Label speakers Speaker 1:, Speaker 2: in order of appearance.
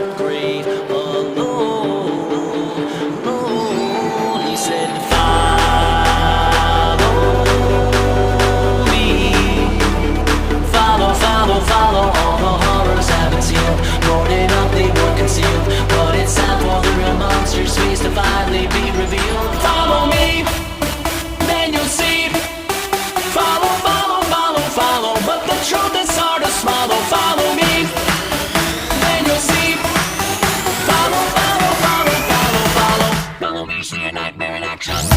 Speaker 1: not great alone, alone. He said, follow me, follow, follow, follow. All the horrors haven't sealed, boarded up, they were concealed, but it's time for the real monster's face to finally be revealed. Follow me, then you'll see. Follow, follow, follow, follow, but the truth is hard to swallow. Follow me, then you'll see. Follow, follow, follow, follow, follow. Follow me, see a nightmare in action.